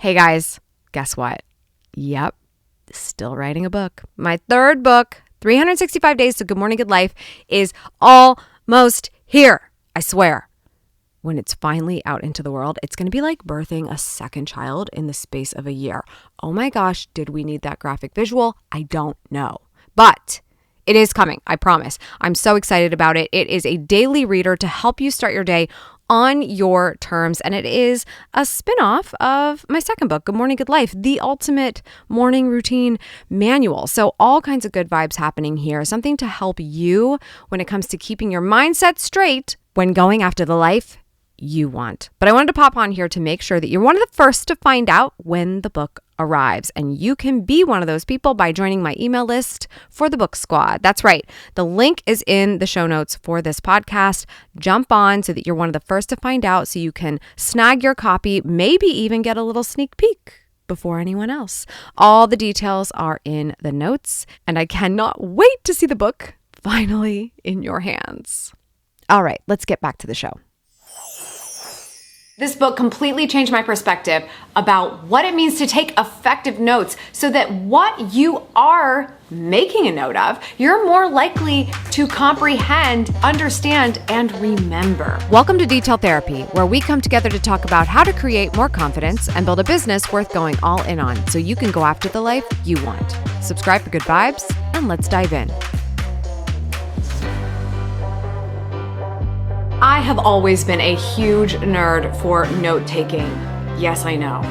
Hey guys, guess what? Yep, still writing a book. My third book, 365 Days to Good Morning, Good Life, is almost here. I swear. When it's finally out into the world, it's going to be like birthing a second child in the space of a year. Oh my gosh, did we need that graphic visual? I don't know. But it is coming, I promise. I'm so excited about it. It is a daily reader to help you start your day on your terms, and it is a spinoff of my second book, Good Morning, Good Life, the ultimate morning routine manual. So all kinds of good vibes happening here, something to help you when it comes to keeping your mindset straight when going after the life you want. But I wanted to pop on here to make sure that you're one of the first to find out when the book arrives. And you can be one of those people by joining my email list for the book squad. That's right. The link is in the show notes for this podcast. Jump on so that you're one of the first to find out so you can snag your copy, maybe even get a little sneak peek before anyone else. All the details are in the notes, and I cannot wait to see the book finally in your hands. All right, let's get back to the show. This book completely changed my perspective about what it means to take effective notes so that what you are making a note of, you're more likely to comprehend, understand, and remember. Welcome to Detail Therapy, where we come together to talk about how to create more confidence and build a business worth going all in on so you can go after the life you want. Subscribe for good vibes, and let's dive in. I have always been a huge nerd for note-taking. Yes, I know.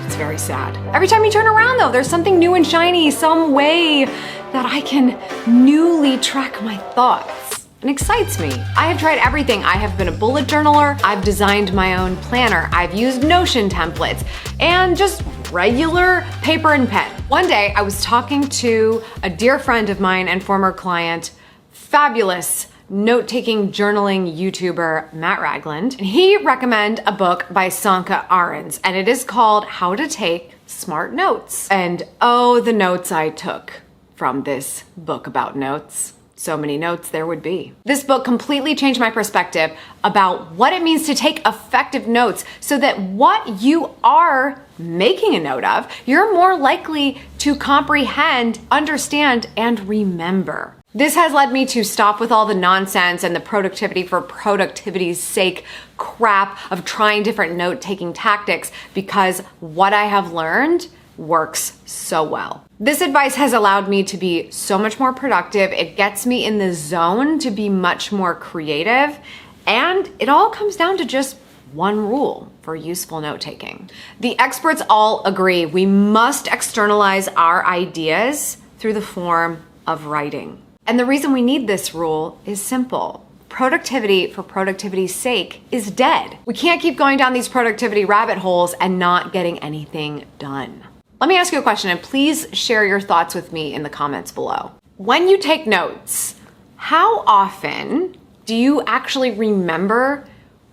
It's very sad. Every time you turn around, though, there's something new and shiny, some way that I can newly track my thoughts. It excites me. I have tried everything. I have been a bullet journaler. I've designed my own planner. I've used Notion templates and just regular paper and pen. One day, I was talking to a dear friend of mine and former client, fabulous note-taking journaling YouTuber Matt Ragland, and he recommended a book by Sanka Arons, and it is called How to Take Smart Notes. And oh, the notes I took from this book about notes. So many notes there would be. This book completely changed my perspective about what it means to take effective notes so that what you are making a note of, you're more likely to comprehend, understand, and remember. This has led me to stop with all the nonsense and the productivity for productivity's sake crap of trying different note-taking tactics because what I have learned works so well. This advice has allowed me to be so much more productive. It gets me in the zone to be much more creative, and it all comes down to just one rule for useful note-taking. The experts all agree we must externalize our ideas through the form of writing. And the reason we need this rule is simple. Productivity for productivity's sake is dead. We can't keep going down these productivity rabbit holes and not getting anything done. Let me ask you a question, and please share your thoughts with me in the comments below. When you take notes, how often do you actually remember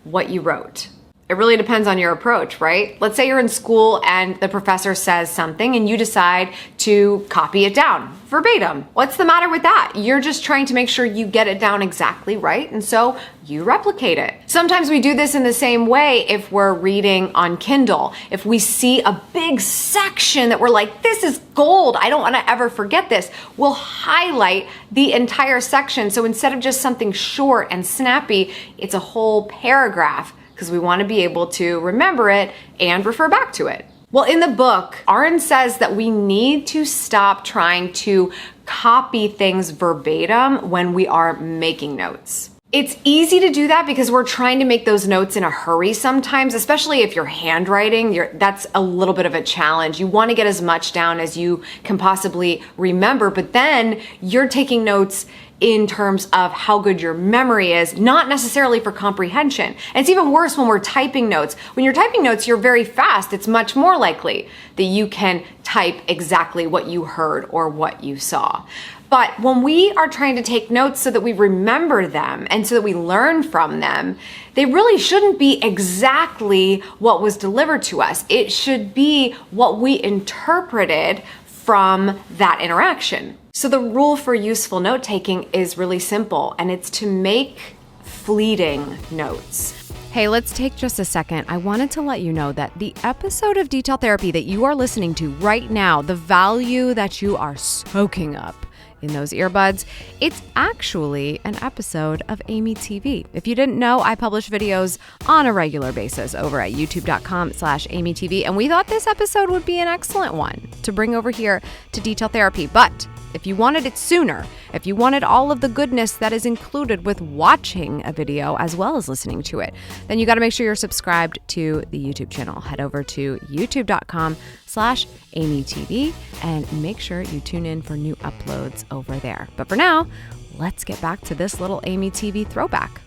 what you wrote? It really depends on your approach, right? Let's say you're in school and the professor says something and you decide to copy it down verbatim. What's the matter with that? You're just trying to make sure you get it down exactly right, and so you replicate it. Sometimes we do this in the same way if we're reading on Kindle. If we see a big section that we're like, this is gold, I don't want to ever forget this, we'll highlight the entire section. So instead of just something short and snappy, it's a whole paragraph, because we want to be able to remember it and refer back to it. Well, in the book, Arons says that we need to stop trying to copy things verbatim when we are making notes. It's easy to do that because we're trying to make those notes in a hurry sometimes, especially if you're handwriting. That's a little bit of a challenge. You want to get as much down as you can possibly remember, but then you're taking notes in terms of how good your memory is, not necessarily for comprehension. And it's even worse when we're typing notes. When you're typing notes, you're very fast. It's much more likely that you can type exactly what you heard or what you saw. But when we are trying to take notes so that we remember them and so that we learn from them, they really shouldn't be exactly what was delivered to us. It should be what we interpreted from that interaction. So the rule for useful note-taking is really simple, and it's to make fleeting notes. Hey, let's take just a second. I wanted to let you know that the episode of Detail Therapy that you are listening to right now, the value that you are soaking up in those earbuds, it's actually an episode of Amy TV. If you didn't know, I publish videos on a regular basis over at youtube.com/Amy TV, and we thought this episode would be an excellent one to bring over here to Detail Therapy. But if you wanted it sooner, if you wanted all of the goodness that is included with watching a video as well as listening to it, then you got to make sure you're subscribed to the YouTube channel. Head over to youtube.com/Amy TV and make sure you tune in for new uploads over there. But for now, let's get back to this little Amy TV throwback.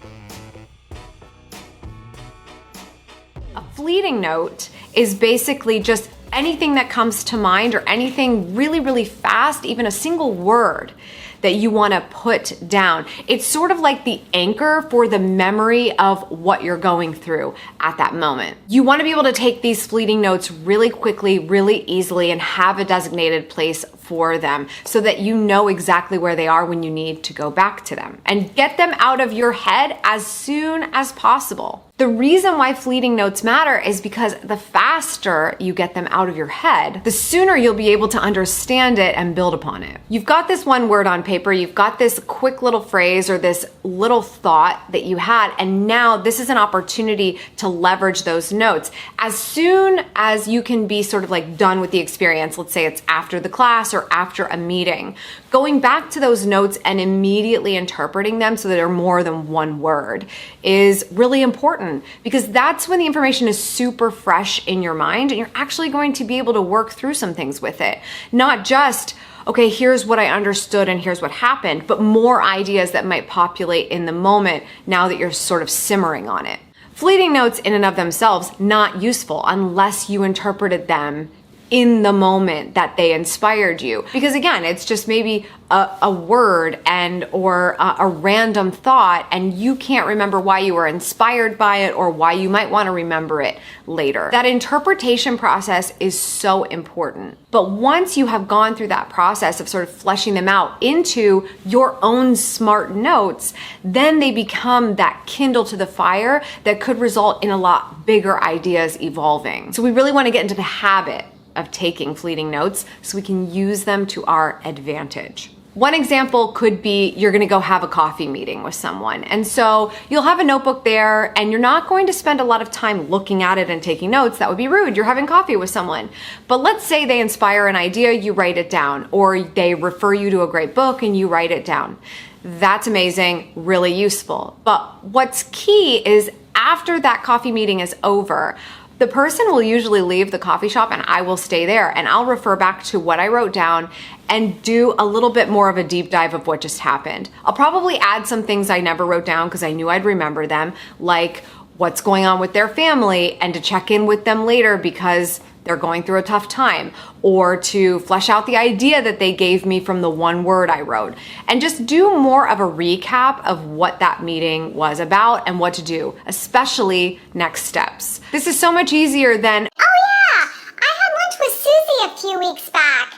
A fleeting note is basically just anything that comes to mind or anything really, really fast, even a single word that you want to put down. It's sort of like the anchor for the memory of what you're going through at that moment. You want to be able to take these fleeting notes really quickly, really easily, and have a designated place for them so that you know exactly where they are when you need to go back to them and get them out of your head as soon as possible. The reason why fleeting notes matter is because the faster you get them out of your head, the sooner you'll be able to understand it and build upon it. You've got this one word on paper, you've got this quick little phrase or this little thought that you had, and now this is an opportunity to leverage those notes. As soon as you can be sort of like done with the experience, let's say it's after the class or after a meeting, going back to those notes and immediately interpreting them so that they're more than one word is really important, because that's when the information is super fresh in your mind and you're actually going to be able to work through some things with it. Not just, okay, here's what I understood and here's what happened, but more ideas that might populate in the moment now that you're sort of simmering on it. Fleeting notes in and of themselves, not useful unless you interpreted them in the moment that they inspired you. Because again, it's just maybe a word and or a random thought, and you can't remember why you were inspired by it or why you might want to remember it later. That interpretation process is so important. But once you have gone through that process of sort of fleshing them out into your own smart notes, then they become that kindle to the fire that could result in a lot bigger ideas evolving. So we really want to get into the habit of taking fleeting notes so we can use them to our advantage. One example could be you're going to go have a coffee meeting with someone. And so you'll have a notebook there and you're not going to spend a lot of time looking at it and taking notes. That would be rude. You're having coffee with someone. But let's say they inspire an idea, you write it down, or they refer you to a great book and you write it down. That's amazing, really useful. But what's key is after that coffee meeting is over, the person will usually leave the coffee shop and I will stay there and I'll refer back to what I wrote down and do a little bit more of a deep dive of what just happened. I'll probably add some things I never wrote down because I knew I'd remember them, like what's going on with their family and to check in with them later because they're going through a tough time, or to flesh out the idea that they gave me from the one word I wrote, and just do more of a recap of what that meeting was about and what to do, especially next steps. This is so much easier than, oh yeah, I had lunch with Susie a few weeks back.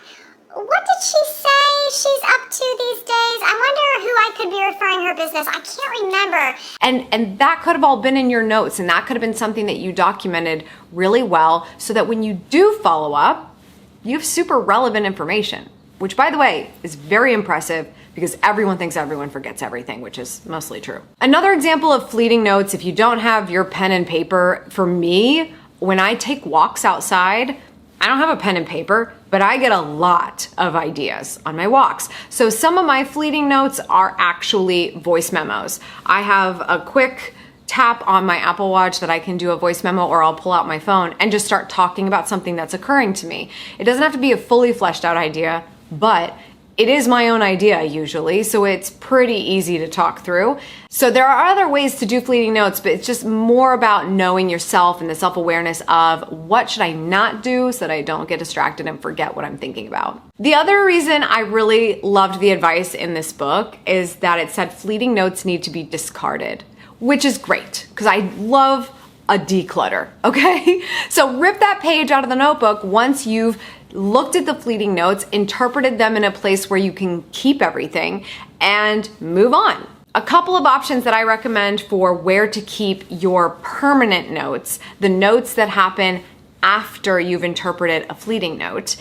What did she say she's up to these days? I wonder who I could be referring her business. I can't remember. And that could have all been in your notes, and that could have been something that you documented really well so that when you do follow up, you have super relevant information, which by the way is very impressive because everyone thinks everyone forgets everything, which is mostly true. Another example of fleeting notes, if you don't have your pen and paper, for me, when I take walks outside, I don't have a pen and paper, but I get a lot of ideas on my walks. So some of my fleeting notes are actually voice memos. I have a quick tap on my Apple Watch that I can do a voice memo, or I'll pull out my phone and just start talking about something that's occurring to me. It doesn't have to be a fully fleshed out idea, but it is my own idea usually, so it's pretty easy to talk through. So there are other ways to do fleeting notes, but it's just more about knowing yourself and the self-awareness of what should I not do so that I don't get distracted and forget what I'm thinking about. The other reason I really loved the advice in this book is that it said fleeting notes need to be discarded, which is great because I love a declutter, okay? So rip that page out of the notebook once you've looked at the fleeting notes, interpreted them in a place where you can keep everything, and move on. A couple of options that I recommend for where to keep your permanent notes, the notes that happen after you've interpreted a fleeting note,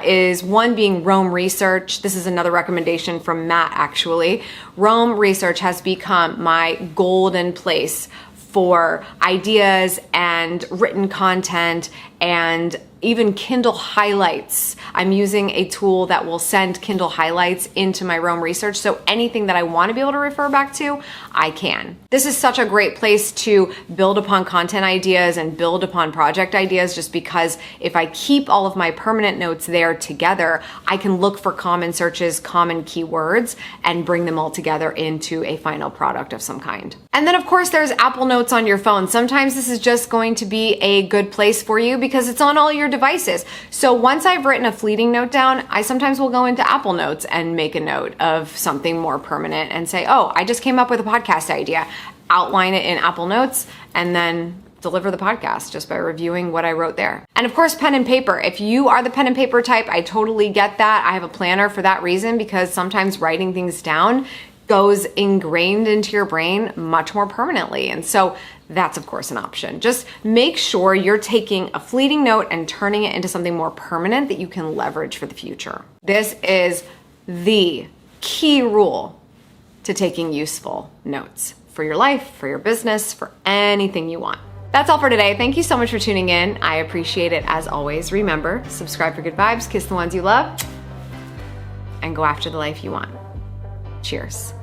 is one being Roam Research. This is another recommendation from Matt, actually. Roam Research has become my golden place for ideas and written content and even Kindle highlights. I'm using a tool that will send Kindle highlights into my Roam Research, so anything that I want to be able to refer back to, I can. This is such a great place to build upon content ideas and build upon project ideas, just because if I keep all of my permanent notes there together, I can look for common searches, common keywords, and bring them all together into a final product of some kind. And then of course there's Apple Notes on your phone. Sometimes this is just going to be a good place for you because it's on all your devices. So once I've written a fleeting note down, I sometimes will go into Apple Notes and make a note of something more permanent and say, oh, I just came up with a podcast idea, outline it in Apple Notes, and then deliver the podcast just by reviewing what I wrote there. And of course, pen and paper. If you are the pen and paper type, I totally get that. I have a planner for that reason, because sometimes writing things down goes ingrained into your brain much more permanently. And so that's of course an option. Just make sure you're taking a fleeting note and turning it into something more permanent that you can leverage for the future. This is the key rule to taking useful notes for your life, for your business, for anything you want. That's all for today. Thank you so much for tuning in. I appreciate it as always. Remember, subscribe for good vibes, kiss the ones you love, and go after the life you want. Cheers.